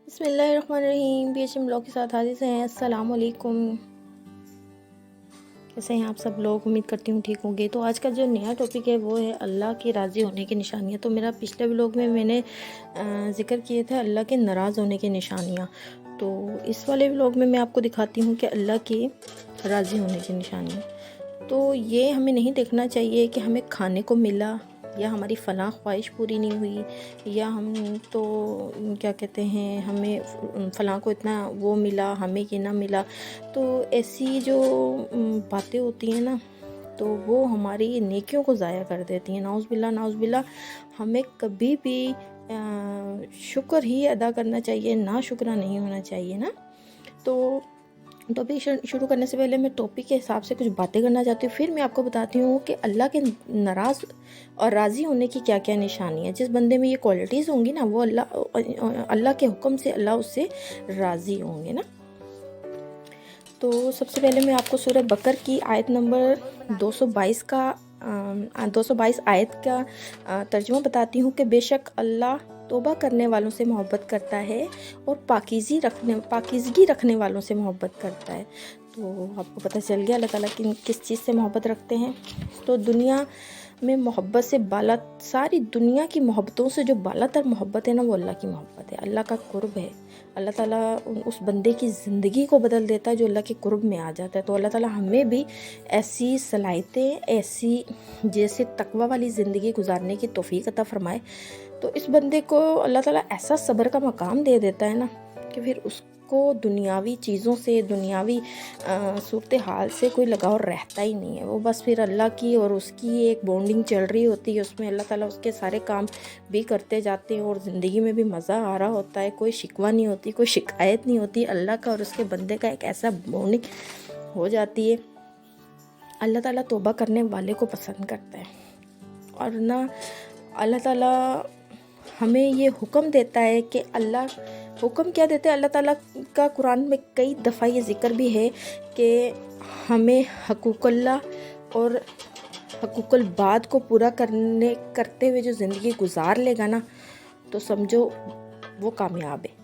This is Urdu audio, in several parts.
بسم اللہ الرحمن الرحیم، بی ایچ ایم بلاگ کے ساتھ حاضر ہیں۔ السلام علیکم، کیسے ہیں آپ سب لوگ؟ امید کرتی ہوں ٹھیک ہوں گے۔ تو آج کا جو نیا ٹاپک ہے وہ ہے اللہ کے راضی ہونے کی نشانیاں۔ تو میرا پچھلے بلاگ میں نے ذکر کیے تھے اللہ کے ناراض ہونے کی نشانیاں، تو اس والے بلاگ میں آپ کو دکھاتی ہوں کہ اللہ کے راضی ہونے کی نشانیاں۔ تو یہ ہمیں نہیں دیکھنا چاہیے کہ ہمیں کھانے کو ملا یا ہماری فلاں خواہش پوری نہیں ہوئی یا ہم تو کیا کہتے ہیں ہمیں فلاں کو اتنا وہ ملا ہمیں یہ نہ ملا۔ تو ایسی جو باتیں ہوتی ہیں نا، تو وہ ہماری نیکیوں کو ضائع کر دیتی ہیں۔ نعوذ باللہ نعوذ باللہ۔ ہمیں کبھی بھی شکر ہی ادا کرنا چاہیے، نا شکرہ نہیں ہونا چاہیے نا۔ تو ٹاپک شروع کرنے سے پہلے میں ٹاپک کے حساب سے کچھ باتیں کرنا چاہتی ہوں، پھر میں آپ کو بتاتی ہوں کہ اللہ کے ناراض اور راضی ہونے کی کیا کیا نشانی ہے۔ جس بندے میں یہ کوالٹیز ہوں گی نا، وہ اللہ کے حکم سے اللہ اس سے راضی ہوں گے نا۔ تو سب سے پہلے میں آپ کو سورہ بقرہ کی آیت نمبر 222 آیت کا ترجمہ بتاتی ہوں کہ بے شک اللہ توبہ کرنے والوں سے محبت کرتا ہے اور پاکیزگی رکھنے والوں سے محبت کرتا ہے۔ تو آپ کو پتہ چل گیا اللہ تعالیٰ کس چیز سے محبت رکھتے ہیں۔ تو دنیا میں محبت سے ساری دنیا کی محبتوں سے جو بالا تر محبت ہے نا، وہ اللہ کی محبت ہے، اللہ کا قرب ہے۔ اللہ تعالیٰ اس بندے کی زندگی کو بدل دیتا ہے جو اللہ کے قرب میں آ جاتا ہے۔ تو اللہ تعالیٰ ہمیں بھی ایسی صلاحیتیں، ایسی جیسے تقوی والی زندگی گزارنے کی توفیق عطا فرمائے۔ تو اس بندے کو اللہ تعالیٰ ایسا صبر کا مقام دے دیتا ہے نا کہ پھر اس کو دنیاوی چیزوں سے، دنیاوی صورتحال سے کوئی لگاؤ رہتا ہی نہیں ہے۔ وہ بس پھر اللہ کی اور اس کی ایک بانڈنگ چل رہی ہوتی ہے، اس میں اللہ تعالیٰ اس کے سارے کام بھی کرتے جاتے ہیں اور زندگی میں بھی مزہ آ رہا ہوتا ہے، کوئی شکوہ نہیں ہوتی، کوئی شکایت نہیں ہوتی۔ اللہ کا اور اس کے بندے کا ایک ایسا بانڈنگ ہو جاتی ہے۔ اللہ تعالیٰ توبہ کرنے والے کو پسند کرتا ہے، اور نہ اللہ تعالیٰ ہمیں یہ حکم دیتا ہے کہ حکم کیا دیتے ہیں اللہ تعالیٰ کا؟ قرآن میں کئی دفعہ یہ ذکر بھی ہے کہ ہمیں حقوق اللہ اور حقوق العباد کو پورا کرتے ہوئے جو زندگی گزار لے گا نا، تو سمجھو وہ کامیاب ہے،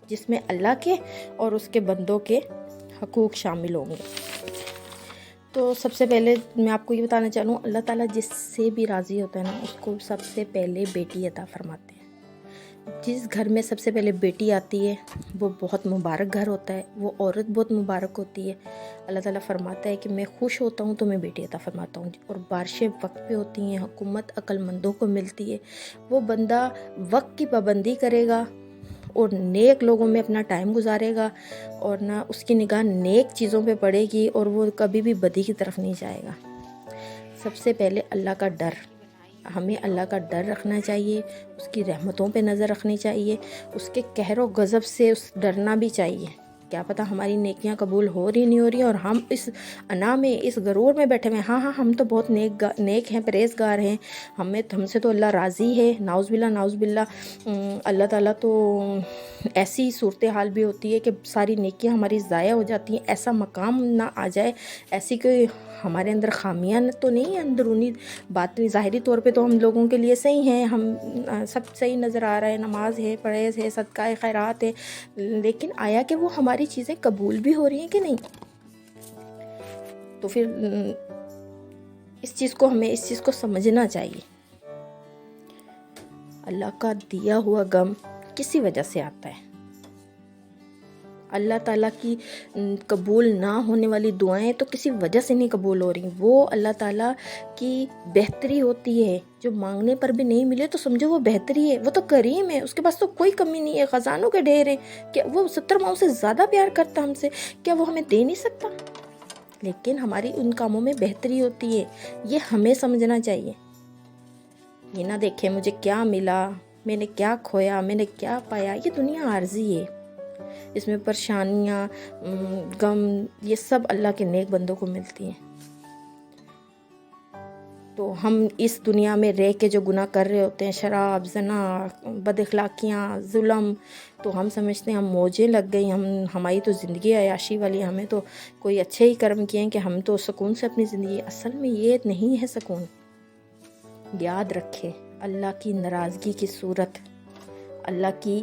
جس میں اللہ کے اور اس کے بندوں کے حقوق شامل ہوں گے۔ تو سب سے پہلے میں آپ کو یہ بتانا چاہوں، اللہ تعالیٰ جس سے بھی راضی ہوتا ہے نا، اس کو سب سے پہلے بیٹی عطا فرماتے ہیں۔ جس گھر میں سب سے پہلے بیٹی آتی ہے وہ بہت مبارک گھر ہوتا ہے، وہ عورت بہت مبارک ہوتی ہے۔ اللہ تعالیٰ فرماتا ہے کہ میں خوش ہوتا ہوں تو میں بیٹی عطا فرماتا ہوں، اور بارشیں وقت پہ ہوتی ہیں، حکومت عقل مندوں کو ملتی ہے۔ وہ بندہ وقت کی پابندی کرے گا اور نیک لوگوں میں اپنا ٹائم گزارے گا، اور نہ اس کی نگاہ نیک چیزوں پہ پڑے گی، اور وہ کبھی بھی بدی کی طرف نہیں جائے گا۔ سب سے پہلے اللہ کا ڈر، ہمیں اللہ کا ڈر رکھنا چاہیے، اس کی رحمتوں پہ نظر رکھنی چاہیے، اس کے قہر و غضب سے ڈرنا بھی چاہیے۔ کیا پتہ ہماری نیکیاں قبول ہو رہی نہیں ہو رہی، اور ہم اس انا میں، اس غرور میں بیٹھے ہوئے ہیں، ہاں ہم تو بہت نیک ہیں، پرہیزگار ہیں، ہم سے تو اللہ راضی ہے۔ نعوذ باللہ نعوذ باللہ۔ اللہ تعالیٰ تو ایسی صورتحال بھی ہوتی ہے کہ ساری نیکیاں ہماری ضائع ہو جاتی ہیں، ایسا مقام نہ آ جائے، ایسی کوئی ہمارے اندر خامیاں تو نہیں ہیں اندرونی باطنی، ظاہری طور پہ تو ہم لوگوں کے لیے صحیح ہیں، ہم سب صحیح نظر آ رہا ہے، نماز ہے، پرہیز ہے، صدقہ خیرات ہے، لیکن آیا کہ وہ ہماری چیزیں قبول بھی ہو رہی ہیں کہ نہیں؟ تو پھر ہمیں اس چیز کو سمجھنا چاہیے۔ اللہ کا دیا ہوا غم کسی وجہ سے آتا ہے۔ اللہ تعالیٰ کی قبول نہ ہونے والی دعائیں تو کسی وجہ سے نہیں قبول ہو رہی، وہ اللہ تعالیٰ کی بہتری ہوتی ہے۔ جو مانگنے پر بھی نہیں ملے تو سمجھو وہ بہتری ہے، وہ تو کریم ہے، اس کے پاس تو کوئی کمی نہیں ہے، خزانوں کے ڈھیر ہیں، کہ وہ 70 ماؤں سے زیادہ پیار کرتا ہم سے، کیا وہ ہمیں دے نہیں سکتا؟ لیکن ہماری ان کاموں میں بہتری ہوتی ہے، یہ ہمیں سمجھنا چاہیے۔ یہ نہ دیکھیں مجھے کیا ملا، میں نے کیا کھویا، میں نے کیا پایا۔ یہ دنیا عارضی ہے، اس میں پریشانیاں، غم، یہ سب اللہ کے نیک بندوں کو ملتی ہیں۔ تو ہم اس دنیا میں رہ کے جو گناہ کر رہے ہوتے ہیں، شراب، زنا، بد اخلاقیاں، ظلم، تو ہم سمجھتے ہیں ہم موجیں لگ گئی، ہماری تو زندگی عیاشی والی، ہمیں تو کوئی اچھے ہی کرم کیے ہیں کہ ہم تو سکون سے اپنی زندگی۔ اصل میں یہ نہیں ہے سکون۔ یاد رکھے اللہ کی ناراضگی کی صورت، اللہ کی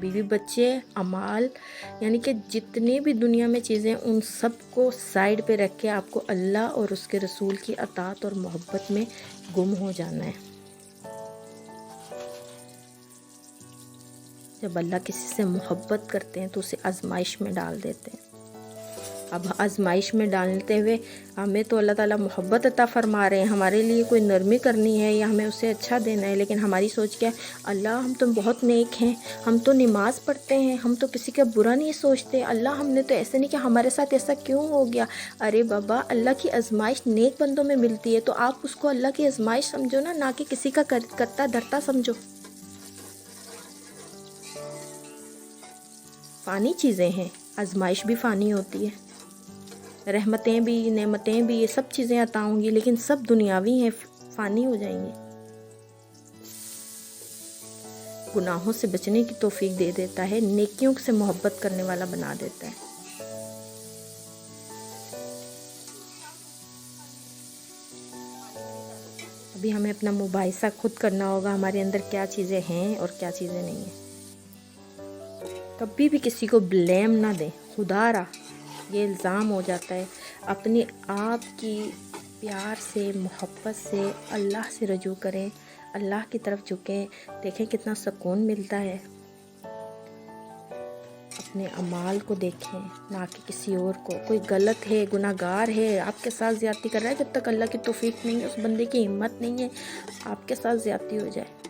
بیوی بچے اعمال یعنی کہ جتنی بھی دنیا میں چیزیں ان سب کو سائیڈ پہ رکھ کے آپ کو اللہ اور اس کے رسول کی اطاعت اور محبت میں گم ہو جانا ہے۔ جب اللہ کسی سے محبت کرتے ہیں تو اسے آزمائش میں ڈال دیتے ہیں۔ اب آزمائش میں ڈالتے ہوئے ہمیں تو اللہ تعالیٰ محبت عطا فرما رہے ہیں، ہمارے لیے کوئی نرمی کرنی ہے یا ہمیں اسے اچھا دینا ہے، لیکن ہماری سوچ کیا ہے؟ اللہ ہم تو بہت نیک ہیں، ہم تو نماز پڑھتے ہیں، ہم تو کسی کا برا نہیں سوچتے، اللہ ہم نے تو ایسے نہیں کیا، ہمارے ساتھ ایسا کیوں ہو گیا؟ ارے بابا، اللہ کی آزمائش نیک بندوں میں ملتی ہے، تو آپ اس کو اللہ کی آزمائش سمجھو نا، نہ کہ کسی کا کرتا دھرتا سمجھو۔ فانی چیزیں ہیں، آزمائش بھی فانی ہوتی ہے، رحمتیں بھی، نعمتیں بھی، یہ سب چیزیں عطا ہوں گی، لیکن سب دنیاوی ہیں، فانی ہو جائیں گے۔ گناہوں سے بچنے کی توفیق دے دیتا ہے، نیکیوں سے محبت کرنے والا بنا دیتا ہے۔ ابھی ہمیں اپنا مباحثہ خود کرنا ہوگا، ہمارے اندر کیا چیزیں ہیں اور کیا چیزیں نہیں ہیں۔ کبھی بھی کسی کو بلیم نہ دیں، خدا را یہ الزام ہو جاتا ہے۔ اپنے آپ کی پیار سے، محبت سے اللہ سے رجوع کریں، اللہ کی طرف جھکیں، دیکھیں کتنا سکون ملتا ہے۔ اپنے اعمال کو دیکھیں، نہ کہ کسی اور کو۔ کوئی غلط ہے، گناہ گار ہے، آپ کے ساتھ زیادتی کر رہا ہے، جب تک اللہ کی توفیق نہیں ہے، اس بندے کی ہمت نہیں ہے آپ کے ساتھ زیادتی ہو جائے۔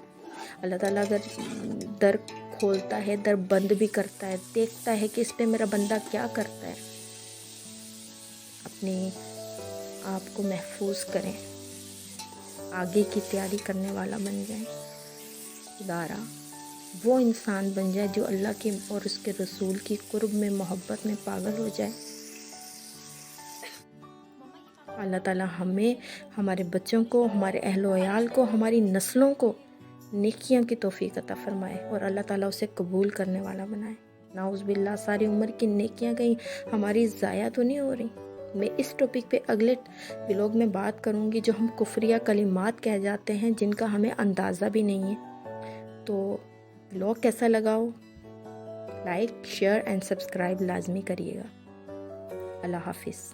اللہ تعالیٰ اگر در کھولتا ہے، در بند بھی کرتا ہے، دیکھتا ہے کہ اس پہ میرا بندہ کیا کرتا ہے۔ اپنے آپ کو محفوظ کریں، آگے کی تیاری کرنے والا بن جائیں، خدارا وہ انسان بن جائے جو اللہ کے اور اس کے رسول کی قرب میں، محبت میں پاگل ہو جائے۔ اللہ تعالیٰ ہمیں، ہمارے بچوں کو، ہمارے اہل و عیال کو، ہماری نسلوں کو نیکیوں کی توفیق عطا فرمائے اور اللہ تعالیٰ اسے قبول کرنے والا بنائے۔ نعوذ باللہ، ساری عمر کی نیکیاں کہیں ہماری ضائع تو نہیں ہو رہی۔ میں اس ٹاپک پہ اگلے ولاگ میں بات کروں گی، جو ہم کفریہ کلمات کہہ جاتے ہیں جن کا ہمیں اندازہ بھی نہیں ہے۔ تو ولاگ کیسا لگا ہو، لائک، شیئر اینڈ سبسکرائب لازمی کریے گا۔ اللہ حافظ۔